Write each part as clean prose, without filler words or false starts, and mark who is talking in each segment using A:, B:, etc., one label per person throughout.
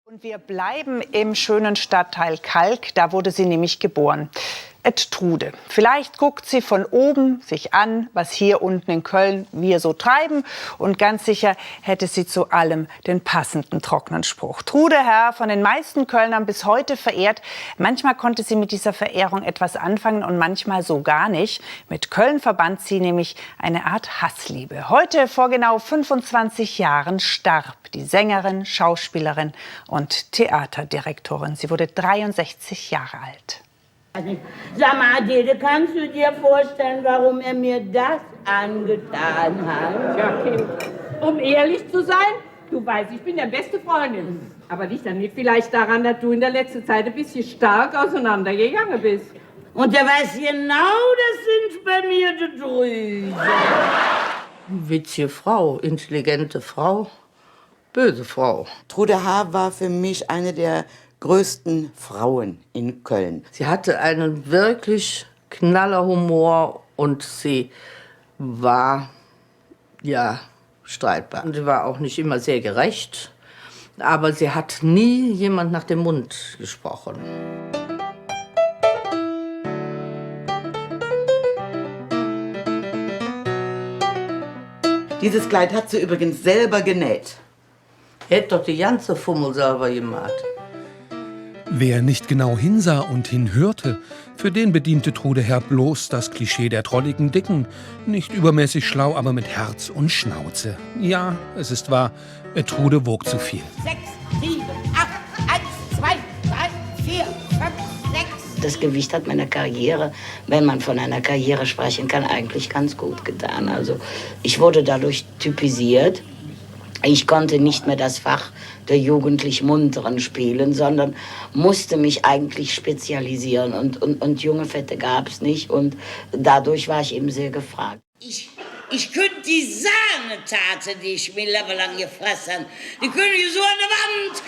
A: Und wir bleiben im schönen Stadtteil Kalk, da wurde sie nämlich geboren. Trude. Vielleicht guckt sie von oben sich an, was hier unten in Köln wir so treiben. Und ganz sicher hätte sie zu allem den passenden trockenen Spruch. Trude Herr, von den meisten Kölnern bis heute verehrt. Manchmal konnte sie mit dieser Verehrung etwas anfangen und manchmal so gar nicht. Mit Köln verband sie nämlich eine Art Hassliebe. Heute, vor genau 25 Jahren, starb die Sängerin, Schauspielerin und Theaterdirektorin. Sie wurde 63 Jahre alt.
B: Sag mal, Adele, kannst du dir vorstellen, warum er mir das angetan hat?
C: Ja, Kind, um ehrlich zu sein, du weißt, ich bin der beste Freundin. Aber liegt dann nicht vielleicht daran, dass du in der letzten Zeit ein bisschen stark auseinandergegangen bist?
B: Und der weiß genau, das sind bei mir die Drüsen.
D: Witzige Frau, intelligente Frau, böse Frau.
E: Trude H. war für mich eine der größten Frauen in Köln.
D: Sie hatte einen wirklich Knallerhumor und sie war, ja, streitbar. Und sie war auch nicht immer sehr gerecht, aber sie hat nie jemand nach dem Mund gesprochen.
E: Dieses Kleid hat sie übrigens selber genäht.
D: Hätte doch die ganze Fummel selber gemacht.
F: Wer nicht genau hinsah und hinhörte, für den bediente Trude Herr bloß das Klischee der drolligen Dicken. Nicht übermäßig schlau, aber mit Herz und Schnauze. Ja, es ist wahr, Trude wog zu viel.
B: 6, 7, 8, 1, 2, 3, 4, 5, 6.
G: Das Gewicht hat meiner Karriere, wenn man von einer Karriere sprechen kann, eigentlich ganz gut getan. Also ich wurde dadurch typisiert. Ich konnte nicht mehr das Fach der jugendlich Munteren spielen, sondern musste mich eigentlich spezialisieren. Und junge Fette gab es nicht. Und dadurch war ich eben sehr gefragt.
B: Ich könnte die Sahnetate, die ich mir lang gefressen habe, die könnte ich so an der Wand.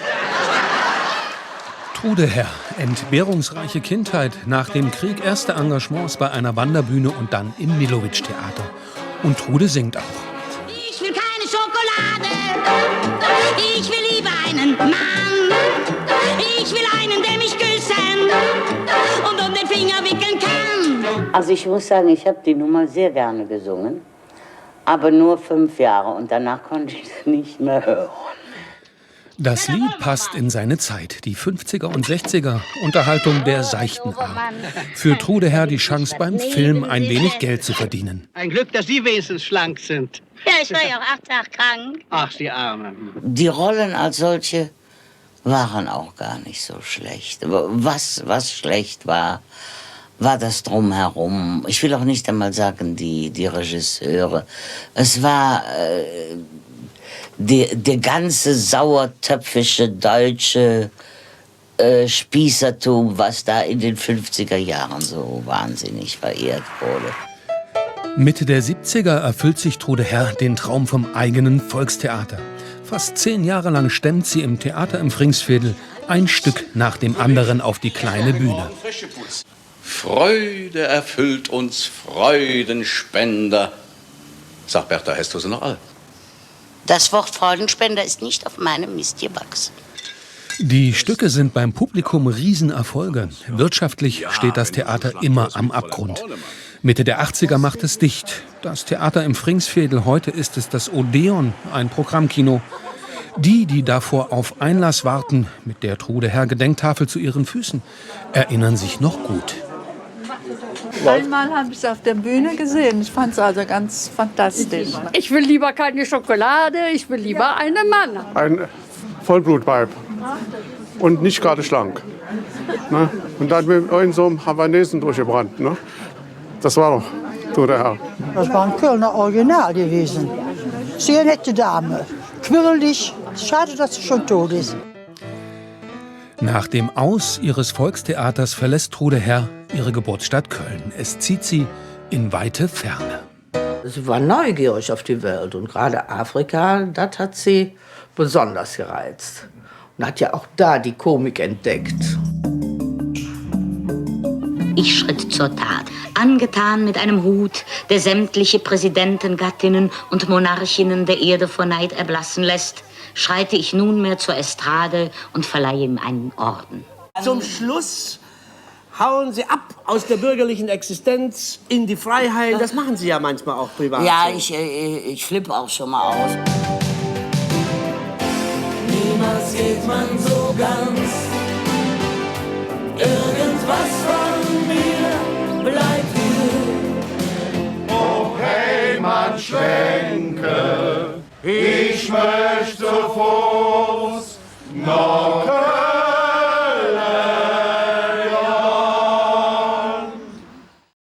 F: Trude Herr, entbehrungsreiche Kindheit, nach dem Krieg erste Engagements bei einer Wanderbühne und dann im Millowitsch-Theater. Und Trude singt auch.
H: Ich will keine Schokolade, ich will lieber einen Mann. Ich will einen, der mich küssen und um den Finger wickeln kann.
G: Also ich muss sagen, ich habe die Nummer sehr gerne gesungen, aber nur 5 Jahre und danach konnte ich es nicht mehr hören.
F: Das Lied passt in seine Zeit, die 50er und 60er, Unterhaltung der seichten Art. Für Trude Herr die Chance beim Film ein wenig Geld zu verdienen.
I: Ein Glück, dass Sie wenigstens schlank sind.
H: Ja, ich war ja auch 8 Tage krank.
I: Ach, die Arme.
G: Die Rollen als solche waren auch gar nicht so schlecht. Was schlecht war, war das Drumherum. Ich will auch nicht einmal sagen, die Regisseure. Es war der ganze sauertöpfische deutsche Spießertum, was da in den 50er Jahren so wahnsinnig verehrt wurde.
F: Mitte der 70er erfüllt sich Trude Herr den Traum vom eigenen Volkstheater. Fast 10 Jahre lang stemmt sie im Theater im Fringsviertel ein Stück nach dem anderen auf die kleine Bühne.
J: Freude erfüllt uns, Freudenspender. Sag Bertha, hast du sie noch alt?
G: Das Wort Freudenspender ist nicht auf meinem Mist gewachsen.
F: Die Stücke sind beim Publikum Riesenerfolge. Wirtschaftlich steht das Theater immer am Abgrund. Mitte der 80er macht es dicht. Das Theater im Fringsviertel, heute ist es das Odeon, ein Programmkino. Die davor auf Einlass warten, mit der Trude Herr Gedenktafel zu ihren Füßen, erinnern sich noch gut.
K: Einmal habe ich es auf der Bühne gesehen. Ich fand es also ganz fantastisch.
C: Ich will lieber keine Schokolade, ich will lieber einen Mann.
L: Ein Vollblutweib und nicht gerade schlank. Ne? Und dann mit so einem Havanesen durchgebrannt. Ne? Das war doch Trude Herr.
M: Das war ein Kölner Original gewesen. Sehr nette Dame. Quirlig. Schade, dass sie schon tot ist.
F: Nach dem Aus ihres Volkstheaters verlässt Trude Herr ihre Geburtsstadt Köln. Es zieht sie in weite Ferne.
D: Sie war neugierig auf die Welt und gerade Afrika, das hat sie besonders gereizt. Und hat ja auch da die Komik entdeckt.
H: Ich schritt zur Tat.
G: Angetan mit einem Hut, der sämtliche Präsidenten, Gattinnen und Monarchinnen der Erde vor Neid erblassen lässt, schreite ich nunmehr zur Estrade und verleihe ihm einen Orden.
N: Zum Schluss hauen Sie ab aus der bürgerlichen Existenz in die Freiheit. Das machen Sie ja manchmal auch privat.
G: Ja, ich flippe auch schon mal aus.
O: Niemals geht man so ganz. Irgendwas von mir bleibt hier.
P: Oh Heimatschwenke, ich möchte zu Fuß noch